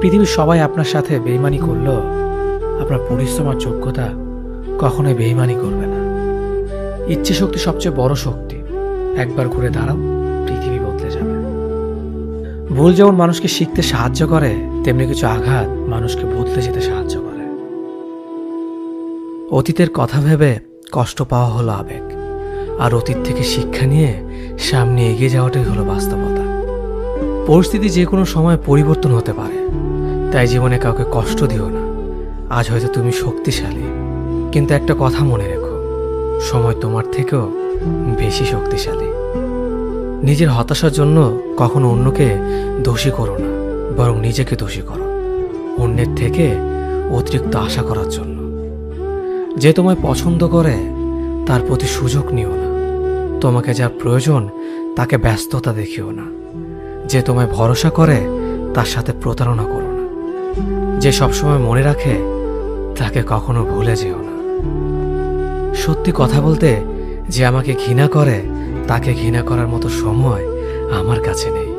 পৃথিবীর সবাই আপনার সাথে বেইমানি করলেও আপনার পরিশ্রম আর যোগ্যতা কখনোই বেইমানি করবে না। ইচ্ছে শক্তি সবচেয়ে বড় শক্তি। একবার ঘুরে দাঁড়াও, পৃথিবী বদলে যাবে। ভুল যেমন মানুষকে শিখতে সাহায্য করে, তেমনি কিছু আঘাত মানুষকে বদলে যেতে সাহায্য করে। অতীতের কথা ভেবে কষ্ট পাওয়া হলো আবেগ, আর অতীত থেকে শিক্ষা নিয়ে সামনে এগিয়ে যাওয়াটাই হলো বাস্তবতা। পরিস্থিতি যে কোনো সময় পরিবর্তন হতে পারে, তাই জীবনে কাউকে কষ্ট দিও না। আজ হয়তো তুমি শক্তিশালী, কিন্তু একটা কথা মনে রেখো, সময় তোমার থেকেও বেশি শক্তিশালী। নিজের হতাশার জন্য কখনো অন্যকে দোষী করো না, বরং নিজেকে দোষী করো অন্যের থেকে অতিরিক্ত আশা করার জন্য। যে তোমায় পছন্দ করে তার প্রতি সুযোগ নিও না। তোমাকে যার প্রয়োজন তাকে ব্যস্ততা দেখিও না। যে তোমায় ভরসা করে তার সাথে প্রতারণা করো না। যে সবসময় মনে রাখে তাকে কখনো ভুলে যেও না। সত্যি কথা বলতে, যে আমাকে ঘৃণা করে তাকে ঘৃণা করার মতো সময় আমার কাছে নেই।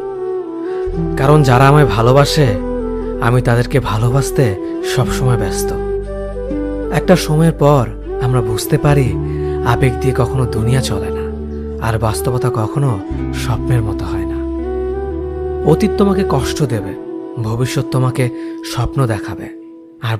কারণ যারা আমায় ভালোবাসে, আমি তাদেরকে ভালোবাসতে সবসময় ব্যস্ত। একটা সময়ের পর আমরা বুঝতে পারি আবেগ দিয়ে কখনো দুনিয়া চলে না, আর বাস্তবতা কখনো স্বপ্নের মতো হয় না। অতীত তোমাকে কষ্ট দেবে, ভবিষ্যৎ তোমাকে স্বপ্ন দেখাবে, আর